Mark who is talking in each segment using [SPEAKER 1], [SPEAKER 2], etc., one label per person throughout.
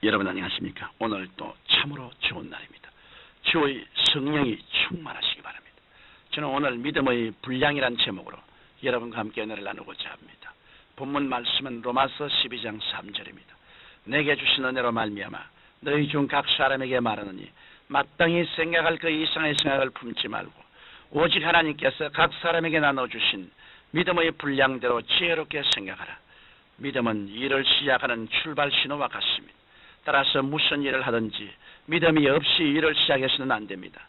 [SPEAKER 1] 여러분 안녕하십니까? 오늘 또 참으로 좋은 날입니다. 주의 성령이 충만하시기 바랍니다. 저는 오늘 믿음의 분량이란 제목으로 여러분과 함께 은혜를 나누고자 합니다. 본문 말씀은 로마서 12장 3절입니다. 내게 주신 은혜로 말미암아 너희 중 각 사람에게 말하느니 마땅히 생각할 그 이상의 생각을 품지 말고 오직 하나님께서 각 사람에게 나눠주신 믿음의 분량대로 지혜롭게 생각하라. 믿음은 일을 시작하는 출발 신호와 같습니다. 따라서 무슨 일을 하든지 믿음이 없이 일을 시작해서는 안 됩니다.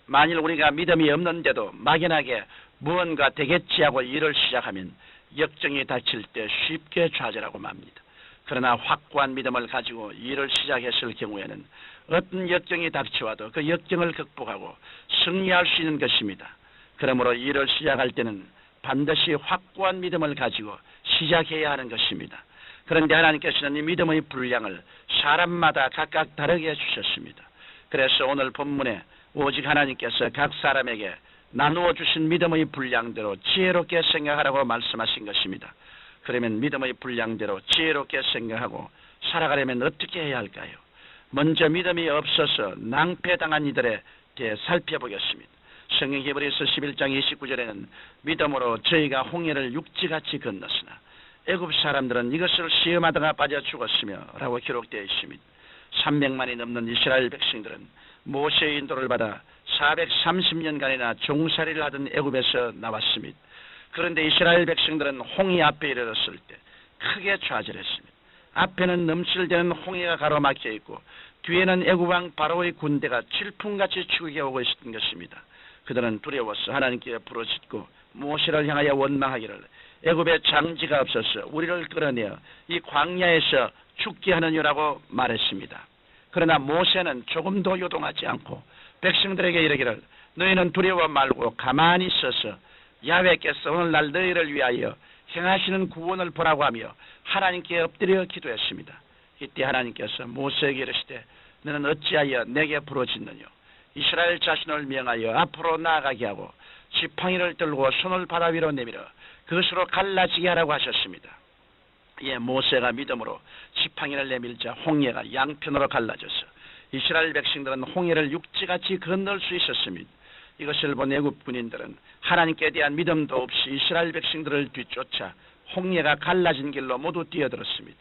[SPEAKER 1] 만일 우리가 믿음이 없는데도 막연하게 무언가 되겠지 하고 일을 시작하면 역경이 닥칠 때 쉽게 좌절하고 맙니다. 그러나 확고한 믿음을 가지고 일을 시작했을 경우에는 어떤 역경이 닥쳐와도 그 역경을 극복하고 승리할 수 있는 것입니다. 그러므로 일을 시작할 때는 반드시 확고한 믿음을 가지고 시작해야 하는 것입니다. 그런데 하나님께서는 이 믿음의 분량을 사람마다 각각 다르게 주셨습니다. 그래서 오늘 본문에 오직 하나님께서 각 사람에게 나누어 주신 믿음의 분량대로 지혜롭게 생각하라고 말씀하신 것입니다. 그러면 믿음의 분량대로 지혜롭게 생각하고 살아가려면 어떻게 해야 할까요? 먼저 믿음이 없어서 낭패당한 이들에 대해 살펴보겠습니다. 성경 히브리서 11장 29절에는 믿음으로 저희가 홍해를 육지같이 건넜으나 애굽 사람들은 이것을 시험하다가 빠져 죽었으며 라고 기록되어 있습니다. 300만이 넘는 이스라엘 백성들은 모세의 인도를 받아 430년간이나 종살이를 하던 애굽에서 나왔습니다. 그런데 이스라엘 백성들은 홍해 앞에 이르렀을 때 크게 좌절했습니다. 앞에는 넘실대는 홍해가 가로막혀 있고 뒤에는 애굽 왕 바로의 군대가 질풍같이 추격해 오고 있었던 것입니다. 그들은 두려워서 하나님께 부르짖고 모세를 향하여 원망하기를 애굽에 장지가 없어서 우리를 끌어내어 이 광야에서 죽게 하느냐라고 말했습니다. 그러나 모세는 조금도 요동하지 않고 백성들에게 이르기를 너희는 두려워 말고 가만히 있어서 야훼께서 오늘날 너희를 위하여 행하시는 구원을 보라고 하며 하나님께 엎드려 기도했습니다. 이때 하나님께서 모세에게 이르시되 너는 어찌하여 내게 부르짖느냐? 이스라엘 자신을 명하여 앞으로 나아가게 하고 지팡이를 들고 손을 바다 위로 내밀어 그것으로 갈라지게 하라고 하셨습니다. 모세가 믿음으로 지팡이를 내밀자 홍해가 양편으로 갈라져서 이스라엘 백성들은 홍해를 육지같이 건널 수 있었습니다. 이것을 본 애굽 군인들은 하나님께 대한 믿음도 없이 이스라엘 백성들을 뒤쫓아 홍해가 갈라진 길로 모두 뛰어들었습니다.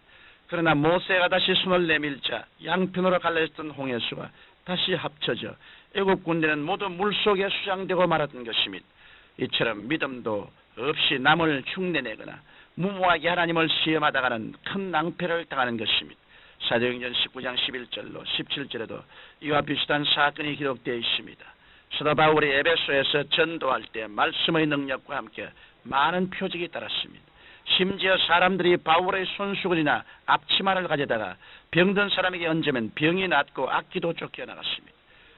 [SPEAKER 1] 그러나 모세가 다시 손을 내밀자 양편으로 갈라졌던 홍해수가 다시 합쳐져 애굽 군대는 모두 물속에 수장되고 말았던 것입니다. 이처럼 믿음도 없이 남을 흉내내거나 무모하게 하나님을 시험하다가는 큰 낭패를 당하는 것입니다. 사도행전 19장 11절로 17절에도 이와 비슷한 사건이 기록되어 있습니다. 사도 바울이 에베소에서 전도할 때 말씀의 능력과 함께 많은 표적이 따랐습니다. 심지어 사람들이 바울의 손수건이나 앞치마를 가져다가 병든 사람에게 얹으면 병이 낫고 악기도 쫓겨나갔습니다.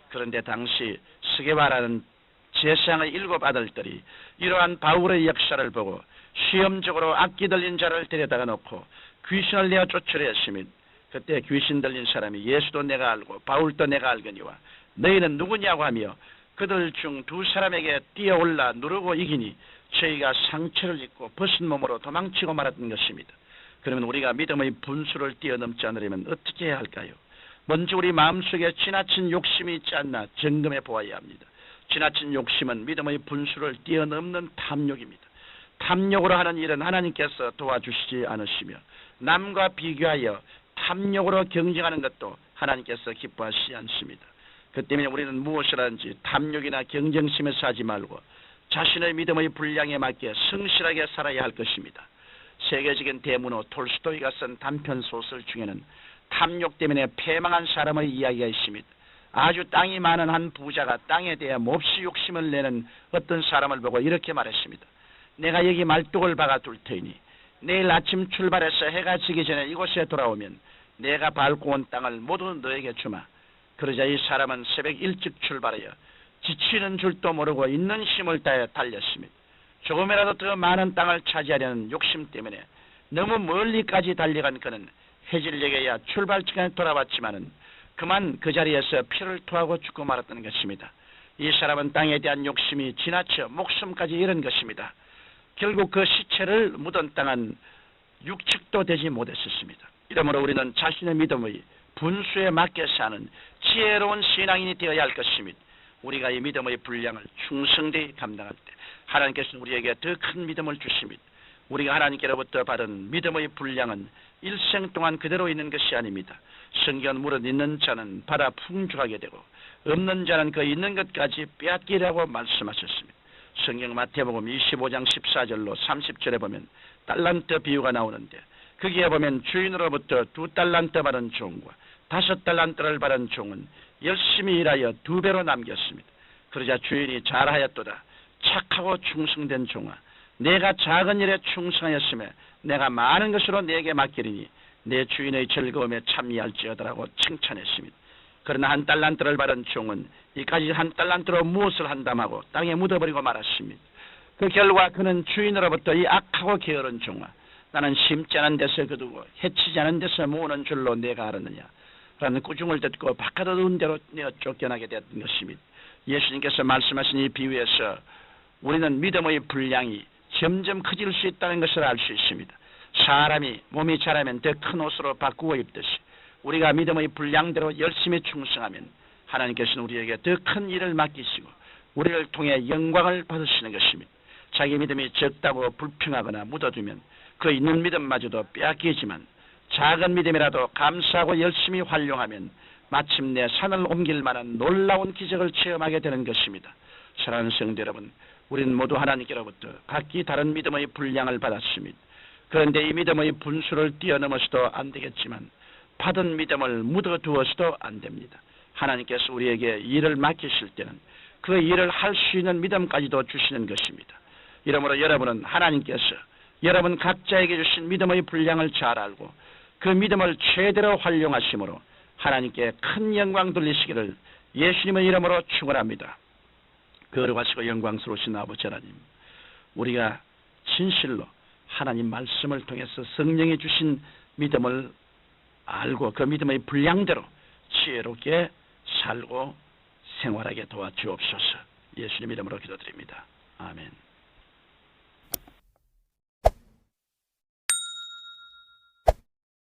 [SPEAKER 1] 그런데 당시 스게바라는 제사장의 7 아들들이 이러한 바울의 역사를 보고 시험적으로 악기 들린 자를 데려다가 놓고 귀신을 내어 쫓으려 했습니다. 그때 귀신 들린 사람이 예수도 내가 알고 바울도 내가 알거니와 너희는 누구냐고 하며 그들 중 2 사람에게 뛰어올라 누르고 이기니 저희가 상처를 입고 벗은 몸으로 도망치고 말았던 것입니다. 그러면 우리가 믿음의 분수를 뛰어넘지 않으려면 어떻게 해야 할까요? 먼저 우리 마음속에 지나친 욕심이 있지 않나 점검해 보아야 합니다. 지나친 욕심은 믿음의 분수를 뛰어넘는 탐욕입니다. 탐욕으로 하는 일은 하나님께서 도와주시지 않으시며 남과 비교하여 탐욕으로 경쟁하는 것도 하나님께서 기뻐하시지 않습니다. 그 때문에 우리는 무엇을 하든지 탐욕이나 경쟁심에서 하지 말고 자신의 믿음의 분량에 맞게 성실하게 살아야 할 것입니다. 세계적인 대문호 톨스토이가 쓴 단편 소설 중에는 탐욕 때문에 패망한 사람의 이야기가 있습니다. 아주 땅이 많은 한 부자가 땅에 대해 몹시 욕심을 내는 어떤 사람을 보고 이렇게 말했습니다. 내가 여기 말뚝을 박아둘 테니 내일 아침 출발해서 해가 지기 전에 이곳에 돌아오면 내가 밟고 온 땅을 모두 너에게 주마. 그러자 이 사람은 새벽 일찍 출발하여 지치는 줄도 모르고 있는 힘을 다해 달렸습니다. 조금이라도 더 많은 땅을 차지하려는 욕심 때문에 너무 멀리까지 달려간 그는 해질녘에야 출발지간에 돌아왔지만은 그만 그 자리에서 피를 토하고 죽고 말았던 것입니다. 이 사람은 땅에 대한 욕심이 지나쳐 목숨까지 잃은 것입니다. 결국 그 시체를 묻은 땅은 6척도 되지 못했었습니다. 이러므로 우리는 자신의 믿음의 분수에 맞게 사는 지혜로운 신앙인이 되어야 할 것입니다. 우리가 이 믿음의 분량을 충성되이 감당할 때 하나님께서는 우리에게 더 큰 믿음을 주십니다. 우리가 하나님께로부터 받은 믿음의 분량은 일생 동안 그대로 있는 것이 아닙니다. 성경 무릇 있는 자는 받아 풍족하게 되고 없는 자는 그 있는 것까지 빼앗기라고 말씀하셨습니다. 성경 마태복음 25장 14절로 30절에 보면 달란트 비유가 나오는데 거기에 보면 주인으로부터 2달란트 받은 종과 5달란트를 받은 종은 열심히 일하여 2배로 남겼습니다. 그러자 주인이 잘하였도다. 착하고 충성된 종아, 내가 작은 일에 충성하였으며 내가 많은 것으로 내게 맡기리니 내 주인의 즐거움에 참여할지어다라고 칭찬했습니다. 그러나 1달란트를 받은 종은 이까지 1달란트로 무엇을 한담하고 땅에 묻어버리고 말았습니다. 그 결과 그는 주인으로부터 이 악하고 게으른 종아, 나는 심지 않은 데서 거두고 해치지 않은 데서 모으는 줄로 내가 알았느냐 라는 꾸중을 듣고 바깥으로 대로 내어 쫓겨나게 됐던 것입니다. 예수님께서 말씀하신 이 비유에서 우리는 믿음의 분량이 점점 커질 수 있다는 것을 알 수 있습니다. 사람이 몸이 자라면 더 큰 옷으로 바꾸어 입듯이 우리가 믿음의 분량대로 열심히 충성하면 하나님께서는 우리에게 더 큰 일을 맡기시고 우리를 통해 영광을 받으시는 것입니다. 자기 믿음이 적다고 불평하거나 묻어두면 그 있는 믿음마저도 빼앗기지만 작은 믿음이라도 감사하고 열심히 활용하면 마침내 산을 옮길 만한 놀라운 기적을 체험하게 되는 것입니다. 사랑하는 성도 여러분, 우리는 모두 하나님께로부터 각기 다른 믿음의 분량을 받았습니다. 그런데 이 믿음의 분수를 뛰어넘어서도 안 되겠지만 받은 믿음을 묻어두어서도 안 됩니다. 하나님께서 우리에게 일을 맡기실 때는 그 일을 할 수 있는 믿음까지도 주시는 것입니다. 이러므로 여러분은 하나님께서 여러분 각자에게 주신 믿음의 분량을 잘 알고 그 믿음을 최대로 활용하심으로 하나님께 큰 영광 돌리시기를 예수님의 이름으로 축원합니다. 거룩하시고 영광스러우신 아버지 하나님, 우리가 진실로 하나님 말씀을 통해서 성령이 주신 믿음을 알고 그 믿음의 분량대로 지혜롭게 살고 생활하게 도와주옵소서. 예수님 이름으로 기도드립니다. 아멘.